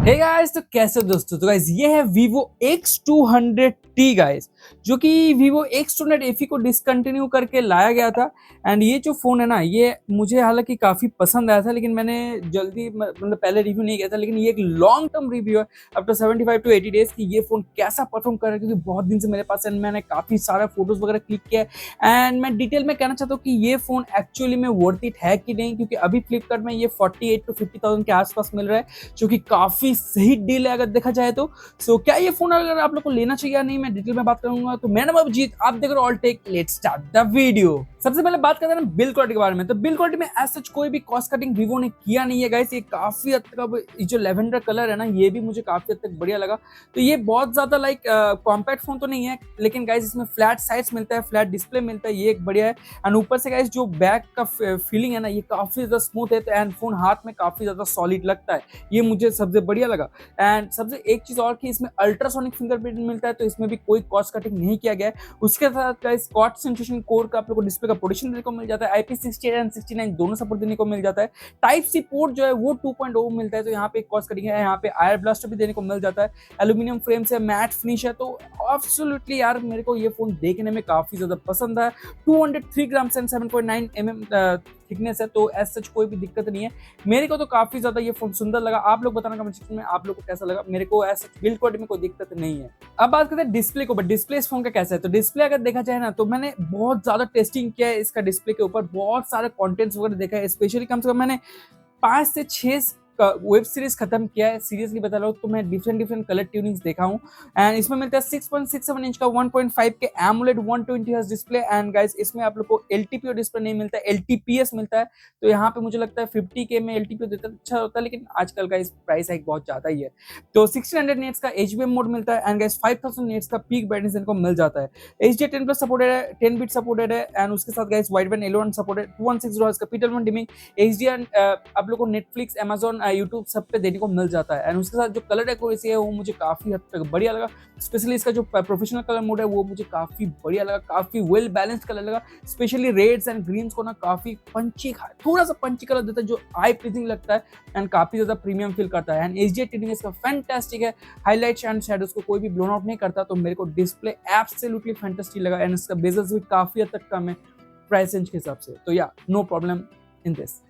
Hey guys, तो कैसे हो दोस्तों। तो गाइस ये है Vivo X200T गाइस, जो कि Vivo X200 FE को डिसकंटिन्यू करके लाया गया था। एंड ये जो फोन है ना, ये मुझे हालांकि काफी पसंद आया था, लेकिन मैंने जल्दी मतलब पहले रिव्यू नहीं किया था। लेकिन ये एक लॉन्ग टर्म रिव्यू है आफ्टर 75 to 80 डेज की ये फोन कैसा परफॉर्म कर रहा है, क्योंकि बहुत दिन से मेरे पास है, मैंने काफी सारा फोटोज वगैरह क्लिक किया है। एंड मैं डिटेल में कहना चाहता हूँ कि ये फोन एक्चुअली में वर्थ इट है कि नहीं, क्योंकि अभी फ्लिपकार्ट में ये 48 to 50,000 के आसपास मिल रहा है, जो कि काफी सही डील है अगर देखा जाए तो। सो क्या ये फोन अगर आप लोग को लेना चाहिए या नहीं, मैं डिटेल में बात करूंगा। तो मेरा नाम अभिजीत, आप देख रहे हो All Tech, let's start the video. सबसे पहले बात करते हैं ना बिल्ड क्वालिटी के बारे में। तो बिल्ड क्वालिटी में एज सच कोई भी कॉस्ट कटिंग वीवो ने किया नहीं है गाइस। ये काफी हद तक ये जो लेवेंडर कलर है ना, ये भी मुझे काफी हद तक बढ़िया लगा। तो ये बहुत ज्यादा लाइक कॉम्पैक्ट फोन तो नहीं है, लेकिन गाइस इसमें फ्लैट साइज मिलता है, फ्लैट डिस्प्ले मिलता है, ये एक बढ़िया है। एंड ऊपर से गाइस जो बैक का फीलिंग है ना, ये काफी ज्यादा स्मूथ है। तो एंड फोन हाथ में काफी ज्यादा सॉलिड लगता है, ये मुझे सबसे बढ़िया लगा। एंड सबसे एक चीज और कि इसमें अल्ट्रासोनिक फिंगरप्रिंट मिलता है, तो इसमें भी कोई कॉस्ट कटिंग नहीं किया गया है। उसके साथ गाइस क्वाड सेंसेशन कोर का आप लोगों को डिस्प्ले का प्रोटेक्शन देने को मिल जाता है। IP68 एंड 69 दोनों सपोर्ट देने को मिल जाता है। टाइप सी पोर्ट जो है वो 2.0 मिलता है, तो यहाँ पे कॉस्ट कटिंग है। यहाँ पे आयर ब्लास्टर भी देने को मिल जाता है। एल्यूमिनियम फ्रेम से मैट फिनिश है, तो एब्सोल्युटली यार मेरे को ये फोन देखने में काफी ज्यादा पसंद है। 203 ग्राम एंड 7.9 mm थिकनेस है, तो एज सच कोई भी दिक्कत नहीं है। मेरे को तो काफी ज्यादा ये फोन सुंदर लगा। आप लोग बताना कमेंट सेक्शन में आप लोग को कैसा लगा। मेरे को एज सच बिल्ड क्वालिटी में कोई दिक्कत नहीं है। अब बात करते हैं डिस्प्ले को। बट डिस्प्ले इस फोन का कैसा है, तो डिस्प्ले अगर देखा जाए ना, तो मैंने बहुत ज्यादा टेस्टिंग किया है इसका डिस्प्ले के ऊपर, बहुत सारे कंटेंट्स वगैरह देखा है। स्पेशली कम से कम मैंने 5 से 6 वेब सीरीज खत्म किया है, सीरियसली बता रहा हूँ। तो मैं डिफरेंट कलर ट्यूनिंग्स देखा हूँ। एंड इसमें मिलता है 6.67 इंच का 1.5 के AMOLED 120 hertz display. And guys इसमें आप लोग को LTPO डिस्प्ले नहीं मिलता है, LTPS मिलता है। तो यहाँ पे मुझे लगता है 50K में LTPO देता अच्छा होता है, लेकिन आजकल का इस प्राइस हाइक बहुत ज्यादा ही है। तो 1600 नेट्स का HBM मोड मिलता है। एंड गाइस 5000 नेट्स का पीक ब्राइटनेस इनको मिल जाता है। HDR10+ सपोर्टेड है, 10 बिट सपोर्टेड है। एंड उसके साथ guys wide band L1 supported, 2160 hertz का P12 डिमिंग। HDR आप लोग को नेटफ्लिक्स, Amazon, यूट्यूब सब पे देने को मिल जाता है। एंड उसके साथ जो कलर डेकोरेसी है वो मुझे काफी हद तक बढ़िया लगा। स्पेशली इसका जो प्रोफेशनल कलर मोड है वो मुझे काफी बढ़िया लगा, काफी वेल बैलेंस्ड कलर लगा। स्पेशली रेड्स एंड ग्रीन्स को ना काफी पंची, थोड़ा सा पंची कलर देता है, जो आई प्लीजिंग लगता है एंड काफी ज्यादा प्रीमियम फील करता है। एंड HDR ट्यूनिंग इसका फैंटास्टिक है, हाईलाइट्स एंड शैडोज को कोई भी ब्लोन आउट नहीं करता। तो मेरे को डिस्प्ले एब्सोल्युटली फैंटास्टिक लगा। एंड इसका बेजल्स भी काफी हद तक कम है प्राइस रेंज के हिसाब से। तो या नो प्रॉब्लम इन दिस।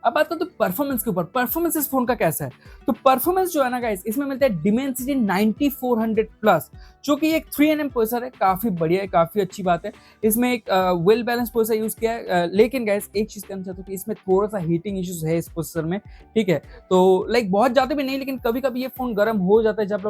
अब बात करते हैं परफॉर्मेंस के ऊपर। परफॉर्मेंस इस फोन का कैसा है, तो परफॉर्मेंस जो है ना गाइस, इसमें मिलता है Dimensity 9400 प्लस, जो कि एक 3nm प्रोसेसर है, काफी बढ़िया है, काफी अच्छी बात है। इसमें एक वेल बैलेंस प्रोसेसर यूज किया है। लेकिन गाइस एक चीज कहना चाहता हूँ कि इसमें थोड़ा सा हीटिंग इश्यूज है इस प्रोसेसर में, ठीक है। तो लाइक बहुत ज्यादा भी नहीं, लेकिन कभी कभी ये फोन गर्म हो जाता है जब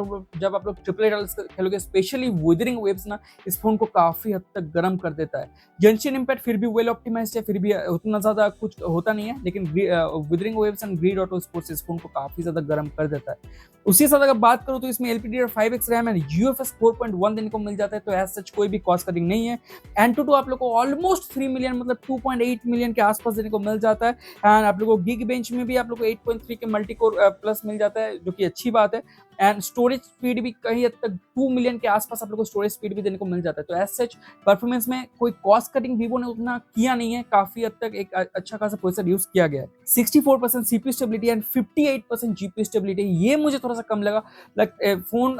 आप लोग ट्रिपल खेलोगे। स्पेशली विदरिंग वेव्स ना इस फोन को काफी हद तक गर्म कर देता है। जेंशियन इम्पैक्ट फिर भी वेल ऑप्टिमाइज्ड है, फिर भी उतना ज्यादा कुछ होता नहीं है, लेकिन withering waves and grid auto sports इस फोन को काफी ज्यादा गर्म कर देता है। उसी साथ अगर बात करूं तो इसमें LPDDR5X रैम एंड UFS 4.1 देने को मिल जाता है। तो एज सच कोई भी कॉस्ट कटिंग नहीं है। Antutu आप लोग को ऑलमोस्ट 3 मिलियन मतलब 2.8 मिलियन के आसपास देने को मिल जाता है। एंड आप लोग को गिग बेंच में भी आप लोग को 8.3 के मल्टी कोर प्लस मिल जाता है, जो कि अच्छी बात है। एंड स्टोरेज स्पीड भी कहीं हद तक 2 मिलियन के आसपास आप लोग को स्टोरेज स्पीड भी देने को मिल जाता है। तो एज सच परफॉर्मेंस में कोई कॉस्ट कटिंग वीवो ने उतना किया नहीं है, काफी हद तक एक अच्छा खासा प्रोसेसर यूज किया गया है। 64% CPU stability and 58% GPU stability, ये मुझे थोड़ा सा कम लगा। फोन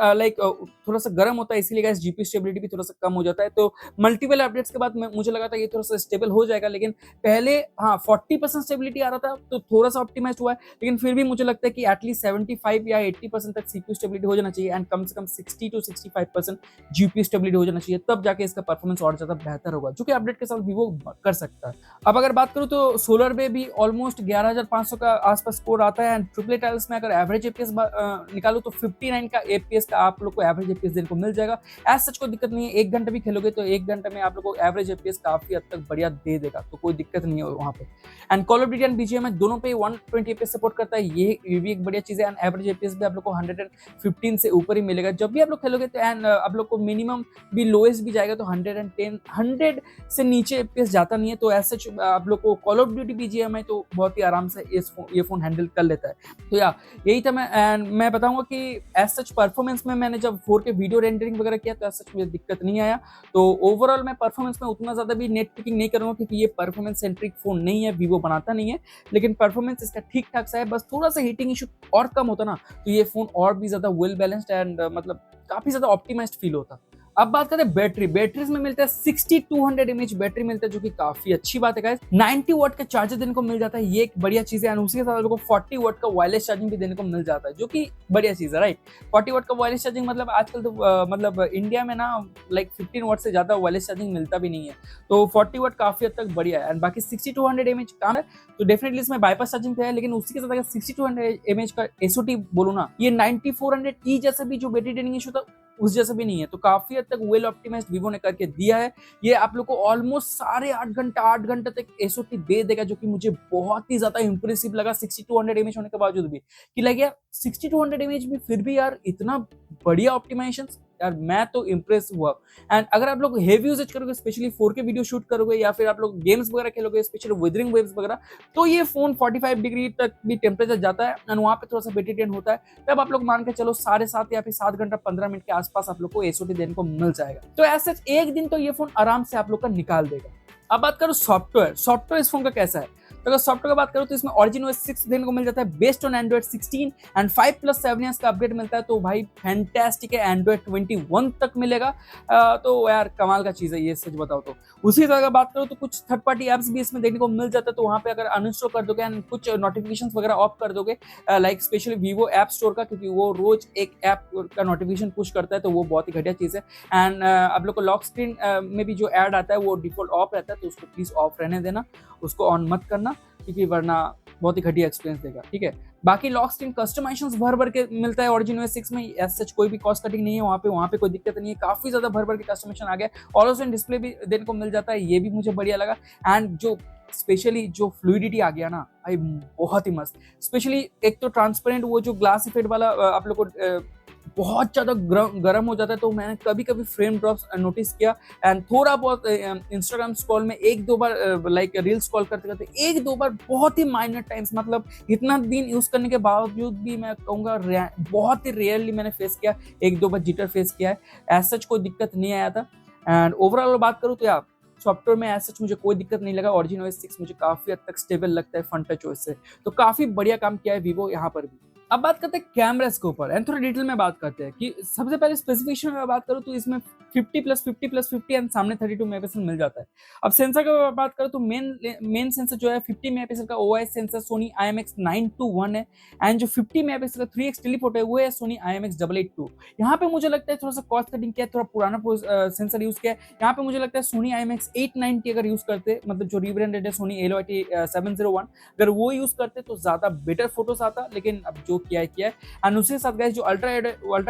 थोड़ा सा गर्म होता है, इसीलिए गाइस GPU स्टेबिलिटी भी थोड़ा सा कम हो जाता है। तो मल्टीपल अपडेट्स के बाद मुझे लगा था ये थोड़ा सा स्टेबल हो जाएगा, लेकिन पहले 40% स्टेबिलिटी आ रहा था, तो थोड़ा सा ऑप्टिमाइज हुआ है। लेकिन फिर भी मुझे लगता है कि एटलीस्ट 75 या 80% तक CPU स्टेबिलिटी हो जाना चाहिए। एंड कम से कम 60 to 65% GPU स्टेबिलिटी हो जाना चाहिए, तब जाके इसका परफॉर्मेंस और ज्यादा बेहतर होगा, जो कि अपडेट के साथ वीवो कर सकता है। अब अगर बात करूं तो सोलर पे भी ऑलमोस्ट 11500 का आसपास स्कोर आता है। एंड ट्रिपल टाइल्स में अगर एवरेज एपीएस निकालो तो 59 का एपीएस का आप लोग को एवरेज एपीएस देने को मिल जाएगा। एज सच कोई दिक्कत नहीं है, 1 घंटा भी खेलोगे तो 1 घंटे में आप लोग को एवरेज एपीएस काफी हद तक बढ़िया दे देगा, तो कोई दिक्कत नहीं है वहाँ पे। And call of duty and BGMI दोनों पे 120 एपीएस सपोर्ट करता है, ये भी एक बढ़िया चीज है। एंड एवरेज एपीएस भी आप लोग को 15 से ऊपर ही मिलेगा जब भी आप लोग खेलोगे। तो एंड आप लोग को मिनिमम भी लोएस्ट भी जाएगा तो 110 से नीचे FPS जाता नहीं है। तो ऐसा आप लोग को कॉल ऑफ ड्यूटी BGMI तो बहुत ही आराम से ये फोन हैंडल कर लेता है। तो या यही था। मैं बताऊंगा कि एज सच परफॉर्मेंस में मैंने जब 4K वीडियो रेंडरिंग वगैरह किया तो एज सच मुझे दिक्कत नहीं आया। तो ओवरऑल मैं परफॉर्मेंस में उतना ज्यादा भी नेट पिकिंग नहीं करूंगा क्योंकि ये परफॉर्मेंस सेंट्रिक फोन नहीं है, वीवो बनाता नहीं है, लेकिन परफॉर्मेंस इसका ठीक ठाक सा है। बस थोड़ा सा हीटिंग इशू और कम होता ना तो ये फोन और भी ज्यादा वेल बैलेंस्ड एंड मतलब काफी ज्यादा ऑप्टिमाइज्ड फील होता। अब बात करते हैं बैटरीज में मिलता है 6200 mAh बैटरी मिलता है जो कि काफी अच्छी बात है गाइस। 90 वाट का चार्जर देने को मिल जाता है, ये एक बढ़िया चीज है। उसी के साथ आपको 40 वाट का वायरलेस चार्जिंग भी देने को मिल जाता है जो कि बढ़िया चीज है, राइट। 40 वाट का वायरलेस चार्जिंग मतलब आजकल तो मतलब इंडिया में ना लाइक 15 वाट से ज्यादा वायरलेस चार्जिंग मिलता भी नहीं है, तो 40 वाट काफी हद तक बढ़िया है। एंड बाकी 6200 mAh काम है तो डेफिनेटली इसमें बाईपास चार्जिंग तो है, लेकिन उसी के साथ अगर 6200 mAh का SOT बोलो ना, ये 9400E जैसा भी जो बैटरी ड्रेनिंग इशू था उस जैसा भी नहीं है। तो काफी हद तक वेल ऑप्टिमाइज्ड वीवो ने करके दिया है। ये आप लोग को ऑलमोस्ट साढ़े 8 घंटे तक SOT दे देगा जो कि मुझे बहुत ही ज्यादा इंप्रेसिव लगा 6200 mAh होने के बावजूद भी। कि लग गया 6200 mAh भी फिर भी यार इतना बढ़िया ऑप्टिमाइजेशन, यार मैं तो इम्प्रेस हुआ। एंड अगर आप लोग हेवी यूजेज करोगे, स्पेशली 4K वीडियो शूट करोगे या फिर आप लोग गेम्स वगैरह खेलोगे, स्पेशली विदरिंग वेव्स वगैरह, तो ये फोन 45 डिग्री तक भी टेम्परेचर जाता है एंड वहां पे थोड़ा सा बैटरी ड्रेन होता है। तब आप लोग मान के चलो 7.5 या फिर 7 घंटा 15 मिनट के आसपास आप लोग को SOT देने को मिल जाएगा। तो ऐसे एक दिन तो ये फोन आराम से आप लोग का निकाल देगा। अब बात करो सॉफ्टवेयर इस फोन का कैसा है। तो अगर सॉफ्टवेयर की बात करूं तो इसमें Origin OS 6 देने को मिल जाता है based on Android 16 and 5+7 years का अपडेट मिलता है। तो भाई फैंटास्टिक है, Android 21 तक मिलेगा। तो यार कमाल का चीज है ये, सच बताओ तो। उसी तरह अगर बात करो तो कुछ थर्ड पार्टी एप्स भी इसमें देखने को मिल जाता है, तो वहां पे अगर अनइंस्टॉल कर दोगे एंड कुछ नोटिफिकेशंस वगैरह ऑफ कर दोगे, like specially Vivo app store का, क्योंकि वो रोज एक ऐप का नोटिफिकेशन पुश करता है, तो वो बहुत ही घटिया चीज है। एंड आप लोग को लॉक स्क्रीन में भी जो ऐड आता है वो डिफॉल्ट ऑफ रहता है, तो उसको प्लीज ऑफ रहने देना, उसको ऑन मत करना, क्योंकि वरना बहुत ही घटिया एक्सपीरियंस देगा, ठीक है। बाकी लॉक स्क्रीन कस्टमाइजेशंस भर के मिलता है Origin OS 6 में, एज सच कोई भी कॉस्ट कटिंग नहीं है वहाँ पे कोई दिक्कत नहीं है। काफी ज्यादा भर के कस्टमाइजेशन आ गया। ऑलवेज ऑन डिस्प्ले भी देने को मिल जाता है, ये भी मुझे बढ़िया लगा। एंड जो स्पेशली जो फ्लूइडिटी आ गया ना भाई, बहुत ही मस्त। स्पेशली एक तो ट्रांसपेरेंट वो जो ग्लास इफेक्ट वाला आप लोग को बहुत ज्यादा गर्म हो जाता है, तो मैंने कभी कभी फ्रेम ड्रॉप्स नोटिस किया। एंड थोड़ा बहुत इंस्टाग्राम स्क्रॉल में एक दो बार लाइक रील स्क्रॉल करते करते एक दो बार बहुत ही माइनर टाइम्स, मतलब इतना दिन यूज करने के बावजूद भी मैं कहूँगा बहुत ही रेयरली मैंने फेस किया, एक दो बार जिटर फेस किया है। एज सच कोई दिक्कत नहीं आया था। एंड ओवरऑल बात करूँ तो यार सॉफ्टवेयर में एज सच मुझे कोई दिक्कत नहीं लगा। Origin OS 6 मुझे काफी हद तक स्टेबल लगता है फ्रंट टच OS से, तो काफी बढ़िया काम किया है वीवो यहाँ पर भी। अब बात करते हैं कैमरास के ऊपर एंड थोड़ा डिटेल में बात करते हैं कि सबसे पहले स्पेसिफिकेशन में बात करूँ तो इसमें 50+50+50 एंड सामने 32 मेगापिक्सल मिल जाता है। अब सेंसर की बात करूँ तो मेन सेंसर जो है 50 मेगापिक्सल का OIS सेंसर सोनी IMX921 है। एंड जो 50 मेगापिक्सल का 3x टेलीफोटो है वो है सोनी IMX882। यहाँ पे मुझे लगता है थोड़ा सा कॉस्ट कटिंग किया है, थोड़ा पुराना सेंसर यूज किया है। यहाँ पे मुझे लगता है सोनी IMX890 अगर यूज करते, मतलब जो रिब्रांडेड है सोनी LOIT701, अगर वो यूज करते तो ज्यादा बेटर फोटोज आता, लेकिन अब जो किया है। एंड उसके साथ गाइस जो अल्ट्रा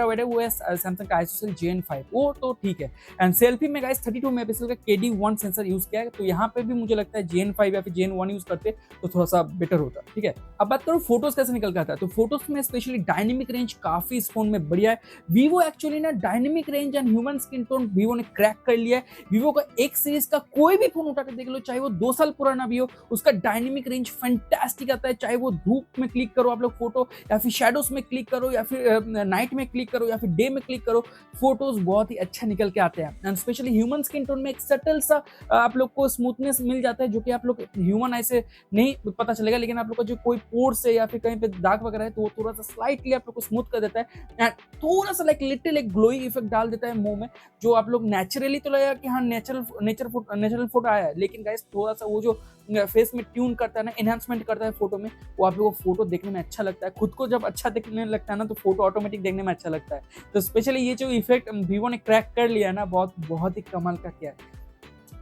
वाइड है वो है सैमसंग का आइसोसेल JN5, वो तो ठीक है। एंड सेल्फी में गाइस 32 मेगापिक्सल का KD1 सेंसर यूज किया है, तो यहाँ पे भी मुझे लगता है JN5 या फिर JN1 यूज करते तो थोड़ा सा बेटर होता, ठीक है। अब बात करूँ फोटोज कैसे निकल के आता है, तो फोटोज में स्पेशली डायनेमिक रेंज काफी इस फोन में बढ़िया है। वीवो एक्चुअली ना dynamic range and human skin tone Vivo ने क्रैक कर लिया है। वीवो का एक सीरीज का कोई भी फोन उठा के देख लो, चाहे वो 2 साल पुराना भी हो, उसका डायनेमिक रेंज फैंटास्टिक आता है। चाहे वो धूप में क्लिक करो आप लोग फोटो, या फिर शैडोज में क्लिक करो, या फिर नाइट में क्लिक करो, या फिर डे में क्लिक करो, फोटोज बहुत ही अच्छा निकल के आते हैं। And specially human skin tone में एक सटल सा आप लोग को स्मूथनेस मिल जाता है, जो कि आप लोग ह्यूमन आई से नहीं पता चलेगा, लेकिन आप लोग को जो कोई पोर से या फिर कहीं पे दाग वगैरह है तो वो थोड़ा सा स्लाइटली आप लोग को स्मूथ कर देता है एंड थोड़ा सा लाइक लिटिल एक ग्लोई इफेक्ट डाल देता है मुंह में, जो आप लोग नेचुरली तो लगेगा कि हाँ नेचुरल फोटो आया है, लेकिन गाइस थोड़ा सा वो जो फेस में ट्यून करता है ना, एनहांसमेंट करता है फोटो में, वो आप लोगों को फोटो देखने में अच्छा लगता है। खुद को जब अच्छा देखने लगता है ना, तो फोटो ऑटोमेटिक देखने में अच्छा लगता है। तो स्पेशली ये जो इफेक्ट वीवो ने क्रैक कर लिया है ना, बहुत ही कमाल का किया है।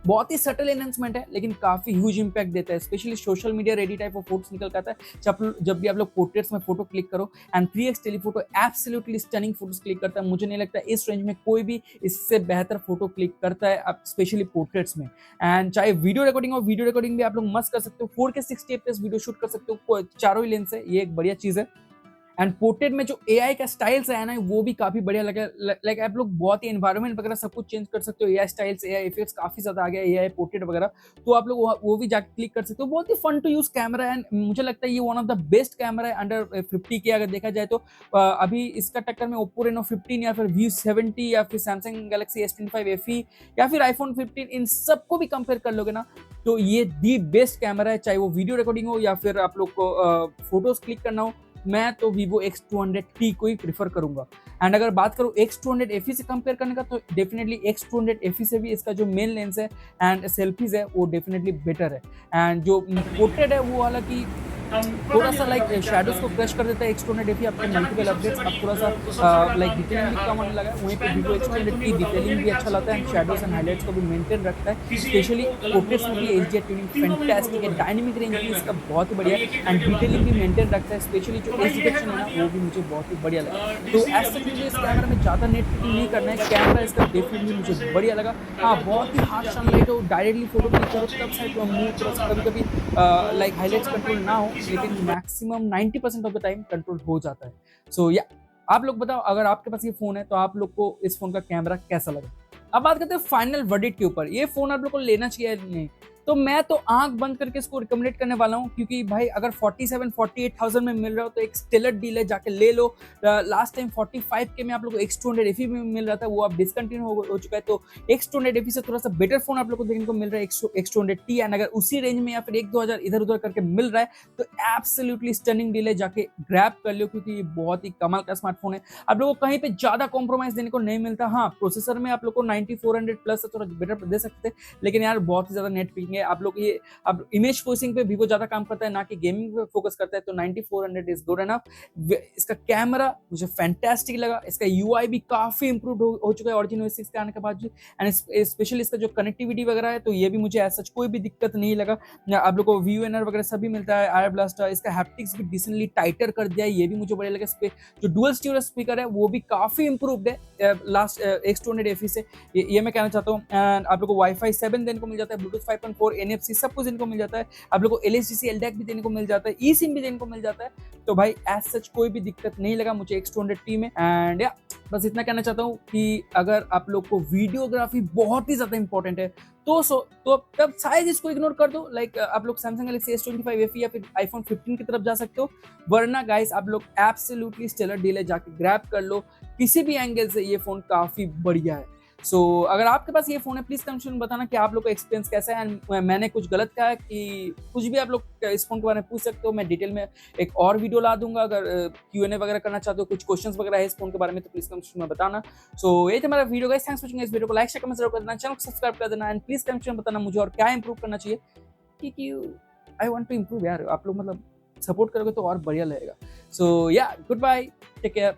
बहुत ही सटल एनहांसमेंट है, लेकिन काफी ह्यूज इंपैक्ट देता है। Specially social media ready type of photos निकल के आता है जब भी आप लोग पोर्ट्रेट्स में फोटो क्लिक करो। And 3x telephoto absolutely stunning photos click करता है। मुझे नहीं लगता इस रेंज में कोई भी इससे बेहतर फोटो क्लिक करता है, स्पेशली पोर्ट्रेट्स में। एंड चाहे वीडियो रिकॉर्डिंग हो, वीडियो रिकॉर्डिंग भी आप लोग मस्त कर सकते हो। 4K 60 fps वीडियो शूट कर सकते हो चारों ही लेंस से, ये एक बढ़िया चीज है। एंड पोर्ट्रेट में जो एआई का स्टाइल्स है ना वो भी काफी बढ़िया लगा। लाइक आप लोग बहुत ही एनवायरनमेंट वगैरह सब कुछ चेंज कर सकते हो, एआई स्टाइल्स, एआई इफेक्ट्स काफी ज्यादा आ गया, एआई पोर्ट्रेट वगैरह, तो आप लोग वो भी जाके क्लिक कर सकते हो। बहुत ही फन टू यूज कैमरा है, मुझे लगता है ये one of the best camera है अंडर 50 के अगर देखा जाए तो। अभी इसका टक्कर में ओप्पो रेनो 15 या फिर V70 या फिर सैमसंग गैलेक्सी S25 FE या फिर आईफोन 15, इन सबको भी कंपेयर कर लोगे ना तो ये दी बेस्ट कैमरा है, चाहे वो वीडियो रिकॉर्डिंग हो या फिर आप लोग को फोटोज क्लिक करना हो। मैं तो Vivo X200T को ही प्रीफर करूंगा। एंड अगर बात करूं X200 FE से कंपेयर करने का तो डेफिनेटली X200 FE से भी इसका जो मेन लेंस है एंड सेल्फीज है वो डेफिनेटली बेटर है। एंड जो पोर्ट्रेट है वो हालांकि थोड़ा सा लाइक शैडोज को क्रश कर देता है X200 FE आपके मल्टीपल अपडेट्स, अब थोड़ा सा लाइक डिटेलिंग भी कम होने लगा है। वहीं पे Vivo X200T डिटेलिंग भी अच्छा लाता है, शैडोज एंड हाइलाइट्स को भी मेंटेन रखता है, स्पेशली पोर्ट्रेट्स में भी HDR ट्यूनिंग फैंटास्टिक है, डायनामिक रेंज भी इसका बहुत ही बढ़िया है एंड डिटेलिंग भी मेंटेन रखता है, स्पेशली जो एज डिटेक्शन है ना वो भी मुझे बहुत ही बढ़िया लगा। तो ऐसा मुझे इस कैमरा में ज़्यादा नेट पिकिंग नहीं करना है, कैमरा इसका डेफिनेटली मुझे बढ़िया लगा। हाँ, बहुत ही हार्श सनलाइट हो, डायरेक्टली फोटो क्लिक करो तब साइड मुंह थोड़ा सा कभी कभी लाइक हाईलाइट्स कंट्रोल ना हो, लेकिन maximum 90% of the time control हो जाता है। सो या आप लोग बताओ अगर आपके पास ये फोन है तो आप लोग को इस फोन का कैमरा कैसा लगा। अब बात करते हैं फाइनल वर्डिक्ट के ऊपर, ये फोन आप लोग को लेना चाहिए नहीं, तो मैं तो आंख बंद करके इसको रिकमेंडेड करने वाला हूँ, क्योंकि भाई अगर 47-48,000 में मिल रहा हो तो एक स्टेलर डील है, जाके ले लो। लास्ट टाइम 45 के में आप लोग को X200 FE में मिल रहा था, वो अब डिसकंटिन्यू हो चुका है, तो X200 FE से थोड़ा सा बेटर फोन आप लोग को देखने को मिल रहा है X200T, एंड अगर उसी रेंज में या फिर 1-2 हज़ार इधर उधर करके मिल रहा है तो एब्सोल्युटली स्टनिंग डील है, जाके ग्रैब कर लो, क्योंकि ये बहुत ही कमाल का स्मार्टफोन है। आप लोग को कहीं पे ज्यादा कॉम्प्रोमाइज देने को नहीं मिलता। हाँ, प्रोसेसर में आप लोग को 9400 प्लस थोड़ा बेटर दे सकते हैं, लेकिन यार बहुत ही ज्यादा नेट पिकिंग है। आप लोग ये अब इमेज प्रोसेसिंग पे Vivo ज्यादा काम करता है, ना कि गेमिंग पे फोकस करता है, तो 9400 इज गुड एनफ। इसका कैमरा मुझे फैंटास्टिक लगा, इसका UI भी काफी इंप्रूव हो चुका है ओरिजिन OS 6 के आने के बाद, एंड स्पेशली इसका जो कनेक्टिविटी वगैरह है तो ये भी मुझे सच कोई भी दिक्कत नहीं लगा। आप लोग को VUNR वगैरह सभी मिलता है, आयर ब्लास्टर, इसका हैप्टिक्स भी डिसेंटली टाइटर कर दिया है, ये भी मुझे बढ़िया लगा। इस पे जो डुअल स्टीरियो स्पीकर है वो भी काफी इंप्रूव्ड है लास्ट X200 FE से, ये मैं कहना चाहता हूँ। एंड आप लोग को Wi-Fi 7 देने को मिल जाता है, Bluetooth 5.4, NFC सब कुछ देने को मिल जाता है, आप लोग को LHDC LDAC भी देने को मिल जाता है, eSIM भी देने को मिल जाता है, तो भाई एज सच कोई भी दिक्कत नहीं लगा मुझे X200T में। एंड या बस इतना कहना चाहता हूँ कि अगर आप लोग को वीडियोग्राफी बहुत ही ज्यादा इंपॉर्टेंट है तो तब शायद इसको इग्नोर कर दो, लाइक आप लोग सैमसंग गैलेक्सी S25 FE या फिर आईफोन 15 की तरफ जा सकते हो, वरना गाइस आप लोग एब्सोल्युटली स्टेलर डील है, जाके ग्रैब कर लो, किसी भी एंगल से ये फोन काफी बढ़िया है। सो अगर आपके पास ये फोन है प्लीज कमेंट में बताना कि आप लोग का एक्सपीरियंस कैसा है, एंड मैंने कुछ गलत कहा है कि कुछ भी आप लोग इस फोन के बारे में पूछ सकते हो, मैं डिटेल में एक और वीडियो ला दूंगा। अगर Q&A वगैरह करना चाहते हो, कुछ क्वेश्चंस वगैरह है इस फोन के बारे में, तो प्लीज कमेंट में बताना। सो ये था मेरा video guys, thanks for watching. इस वीडियो को लाइक शेयर कमेंट जरूर कर देना, चैनल को सब्सक्राइब कर देना, एंड प्लीज कमेंट में बताना मुझे और क्या इंप्रूव करना चाहिए, क्योंकि आई वांट टू इंप्रूव यार, आप लोग मतलब सपोर्ट करोगे तो और बढ़िया लगेगा। सो या गुड बाय, टेक केयर।